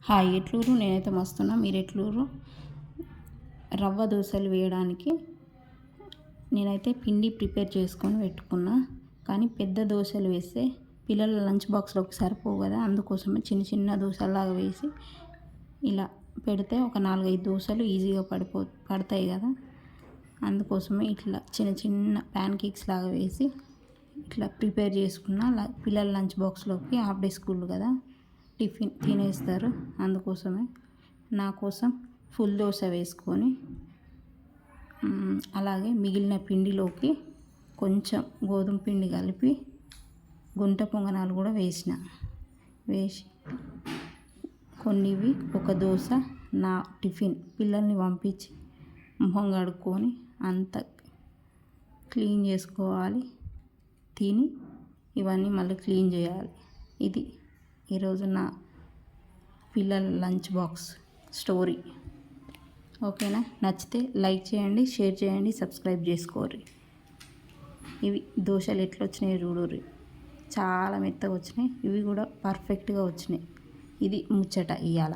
Hi ఎట్లూరు, నేనైతే మస్తున్నా. మీరు ఎట్లూరు? రవ్వ దోశలు వేయడానికి నేనైతే పిండి ప్రిపేర్ చేసుకొని పెట్టుకున్నా. కానీ పెద్ద దోశలు వేస్తే పిల్లల లంచ్ బాక్స్లోకి సరిపోవు కదా, అందుకోసమే చిన్న చిన్న దోశలాగా వేసి ఇలా పెడితే ఒక 4-5 దోశలు ఈజీగా పడతాయి కదా. అందుకోసమే ఇట్లా చిన్న చిన్న ప్యాన్ కేక్స్ లాగా వేసి ఇట్లా ప్రిపేర్ చేసుకున్న. పిల్లల లంచ్ బాక్స్లోకి హాఫ్ డే స్కూల్ కదా, టిఫిన్ తినేస్తారు. అందుకోసమే నా కోసం ఫుల్ దోశ వేసుకొని అలాగే మిగిలిన పిండిలోకి కొంచెం గోధుమ పిండి కలిపి గుంట పొంగనాలు కూడా వేసి కొన్నివి ఒక దోశ నా టిఫిన్ పిల్లల్ని పంపించి మొహం కడుక్కొని అంత క్లీన్ చేసుకోవాలి. తిని ఇవన్నీ మళ్ళీ క్లీన్ చేయాలి. ఇది ఈరోజు నా పిల్లల లంచ్ బాక్స్ స్టోరీ. ఓకేనా? నచ్చితే లైక్ చేయండి, షేర్ చేయండి, సబ్స్క్రైబ్ చేసుకోర్రి. ఇవి దోశలు ఎట్లా వచ్చినాయి చూడుర్రి, చాలా మెత్తగా వచ్చినాయి. ఇవి కూడా పర్ఫెక్ట్గా వచ్చినాయి. ఇది ముచ్చట ఇయ్యాల.